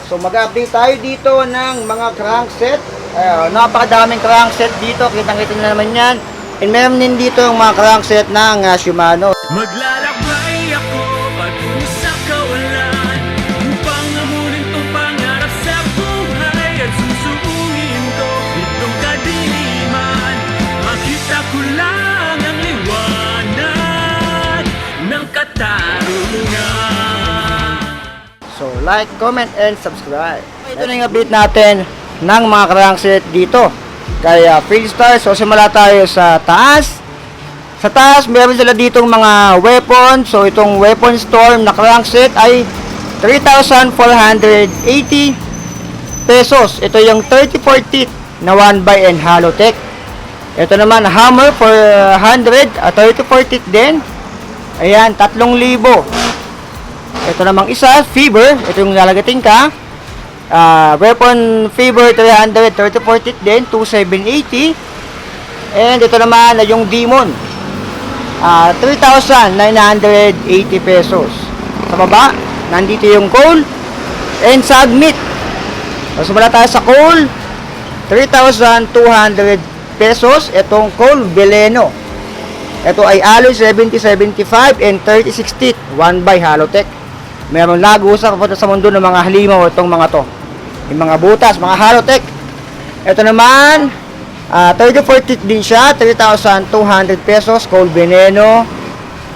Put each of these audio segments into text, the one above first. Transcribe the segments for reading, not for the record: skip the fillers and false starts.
So mag-update tayo dito ng mga crankset. Napakadaming crankset dito, kitang-kita na naman yan. And meron din dito yung mga crankset ng Shimano. Maglalakbay ako patungo sa kawalan upang amunin tong pangarap sa buhay at susuungin ko itong kadiliman. Makita ko lang ang liwanag ng katarungan. So like, comment, and subscribe. Ito na yung update natin ng mga crankset dito. Kaya Philstar, so simula tayo sa taas. Sa taas, meron sila ditong mga weapon. So itong weapon storm na crankset ay 3,480 pesos. Ito yung 34 teeth na 1x hollow tech. Ito naman hammer for 100, 34 teeth din. Ayan, 3,000. Ito namang isa, Fever. Ito yung lalagating ka. Weapon Fever 300, 34 teeth din, 2,780. And ito naman ay yung Demon. 3,980 pesos. Sa baba, nandito yung coal and Sagmit. So, simula tayo sa coal, 3,200 pesos. Itong coal Veleno. Ito ay alloy 7075 and 36 teeth, 1x hollow tech. Meron lago sa papunta sa mundo ng mga halimaw itong mga to. Yung mga butas, mga hollow tech. Ito naman, 34 teeth din siya, 3,200 pesos, coal veneno.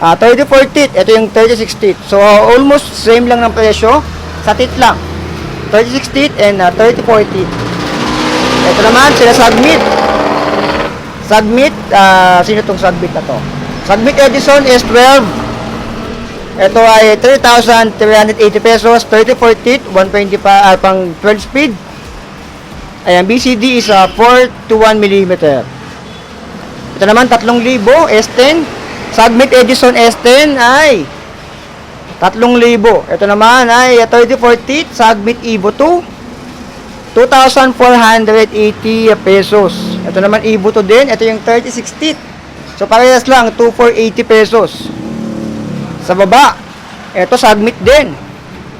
34 teeth, ito yung 36 teeth. So, almost same lang ng presyo, sa teeth lang. 36 teeth and 34 teeth. Ito naman, sila Sagmit. Sagmit, sino itong Sagmit na to? Sagmit Edison S12. Ito ay 3,380 pesos, 34 teeth, 125, pang 12 speed. Ayan, BCD is 421 mm. Ito naman, 3,000, S10. Sagmit Edison S10 ay 3,000. Ito naman ay 34 teeth, Sagmit Evo 2, 2,480 pesos. Ito naman Evo 2 din, ito yung 36 teeth. So, parehas lang, 2,480 pesos. Sa baba, ito Sagmit din.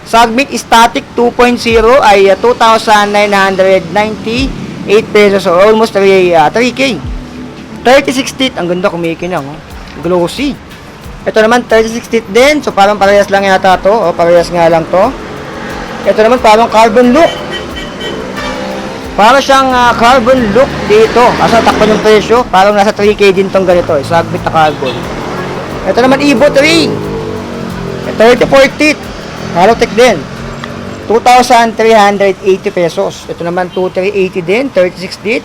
Sagmit Static 2.0 ay 2,998 pesos. So almost 3K. 36 teeth. Ang ganda, kumikinang. Oh. Glossy. Ito naman 36 teeth din. So parang parehas lang yata to. O parehas nga lang to. Ito naman parang carbon look. Para siyang carbon look dito. Asa takpan yung presyo. Parang nasa 3K din tong ganito. Sagmit na carbon. Ito naman Evo 3. 34 teeth. Hollow tech din. 2,380 pesos. Ito naman 2,380 din, 36 teeth.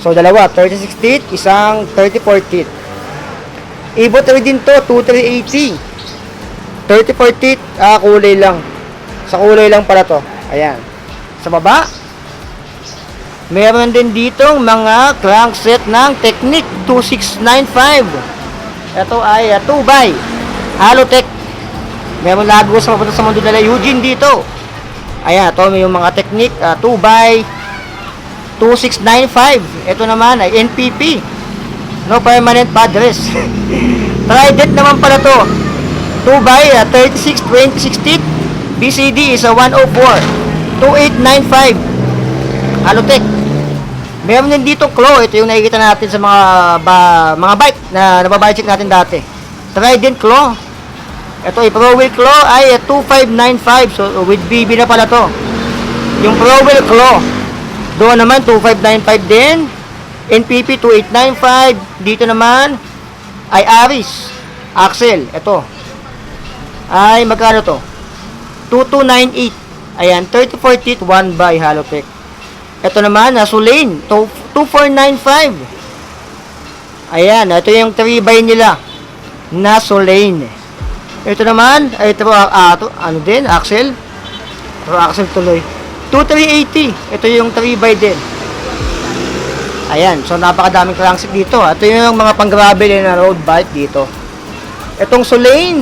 So dalawa, 36 teeth, isang 34 teeth. Evo 3 din to, 2,380. 34 teeth, kulay lang. Sa kulay lang pala to. Ayan. Sa baba, meron din ditong mga crankset ng Technic 2695. Ito ay 2x hollow tech. Meron lago sa papunta sa mundo nila Eugene dito. Ayan, ito may yung mga Technic 2x 2695. Ito naman ay NPP, no permanent padress. Trident naman pala to, 2x 36 26 teeth. BCD is 104, 2895 Halotech. Meron din dito claw. Ito yung nakikita natin sa mga bike na nababike natin dati. Trident claw. Ito ay Pro Wheel Claw ay 2595. So with BB na pala to. Yung Pro Wheel Claw, doon naman 2595 din. NPP 2895. Dito naman ay Aris Axle. Ito ay magkano to? 2298. Ayan, 34 teeth, 1x Halotech. Ito naman Sulane 2495. Ayan, ito yung 3x nila na Sulane. Ito naman ay ano din, axle. Axle tuloy. 2380. Ito yung 3x din. Ayan, so napakadaming crankset dito. Ito yung mga pang-gravel na road bike dito. Itong Sulane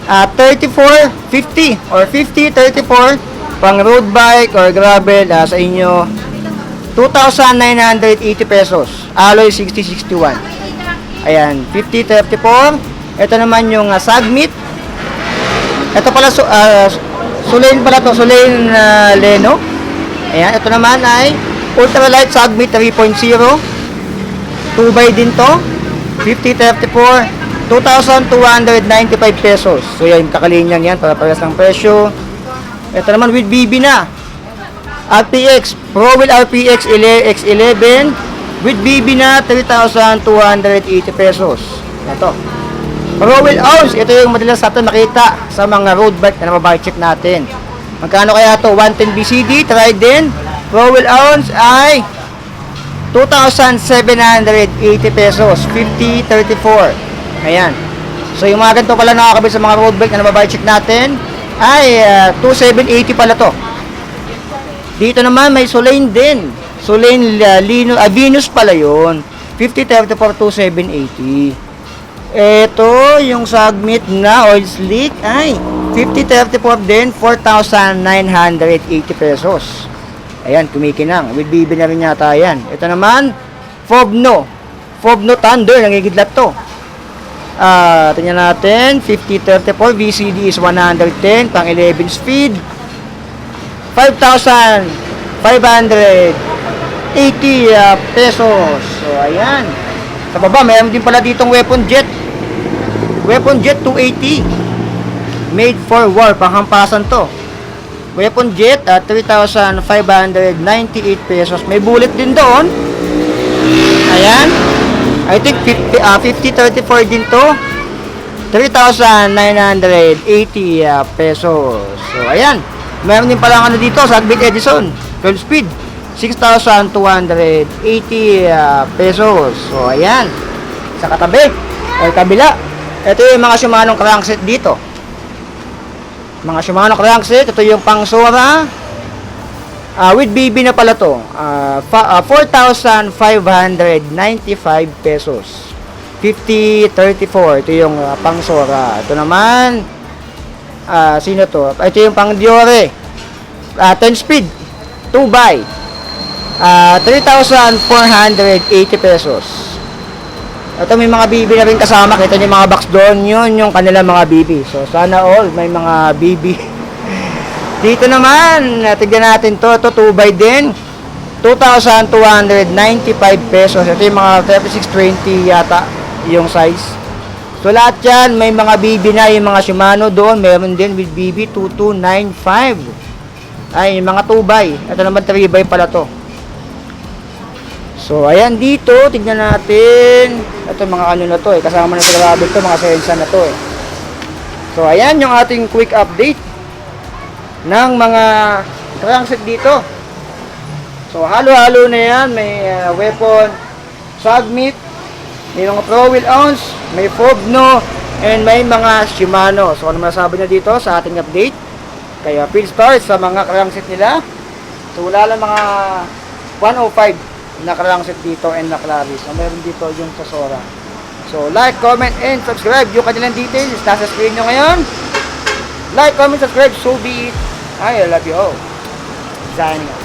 3450 or 5034 pang road bike or gravel sa inyo 2,980 pesos. Alloy 6061. Ayan, 5034. Ito naman yung Sagmit. Ito pala Sulain pala to, Sulain Leno. Ayan, ito naman ay ultralight Sagmi 3.0. 2x din to. 5034, 2,295 pesos. So yan, kakalinyang yan, para parehas ng presyo. Ito naman with BB na. RPX, ProWheel RPX X11 with BB na 3,280 pesos. Ito. ProWheel ounce, ito yung madalas natin makita sa mga road bike na nababike check natin. Magkano kaya to? 110 BCD, Trident, ProWheel ounce ay 2,780 pesos, 5034. Ayan. So yung mga ganito pala nakakabit sa mga road bike na nababike check natin ay 2,780 pala to. Dito naman may Sulain din. Sulain Venus pala yun. 5034, 2,780. Ito, yung Sagmit na oil slick ay 5034 din, 4,980 pesos. Ayan, kumikinang. With BB na rin yata yan. Ito naman, Fobno Thunder, nangigidlat to. Tingnan natin, 5034, VCD is 110, pang 11 speed. 5,580 pesos. So, ayan. Sa baba, mayroon din pala ditong Weapon Jet 280. Made for war, panghampasan to. Weapon Jet at 3,598 pesos. May bullet din doon. Ayan. I think 5034 din to. 3,980 pesos. So, ayan. Meron din pala ano dito, Sagbit Edison, 12 speed, 6,280 pesos. So, ayan. Sa katabi, o kabila, ito yung mga Shimano crankset dito. Mga Shimano crankset, ito yung pang Sora. With BB na pala to. 4,595 pesos. 5034, ito yung pang Sora. Ito naman, sino to? Ito yung pang Diore. 10 speed, 2x. 3,480 pesos. Ito may mga BB na rin kasama. Kita niyo yung mga box doon. Yun yung kanilang mga BB. So, sana all may mga BB. Dito naman, tignan natin to. Ito 2x din. 2,295 pesos. Ito yung mga 3620 yata yung size. So, lahat yan, may mga BB na. Yung mga Shimano doon, meron din with BB 2295. Ay, yung mga 2x. Ito naman 3x pala to. So, ayan dito, tignan natin. Ito mga ano na to kasama na sa grabe to, mga sensa na to So, ayan yung ating quick update ng mga crankset dito. So, halo-halo na yan. May weapon, Sagmit, may mga ProWheel ounce, may Fobno, and may mga Shimano. So, ano masasabi nyo dito sa ating update? Kaya, field stars sa mga crankset nila. So, wala lang mga 105 na crankset dito and na Claris. So, meron dito yung sa Sora. So, like, comment, and subscribe. Yung kanilang details, nasa screen nyo ngayon. Like, comment, subscribe, so be it. I love you all. Signing off.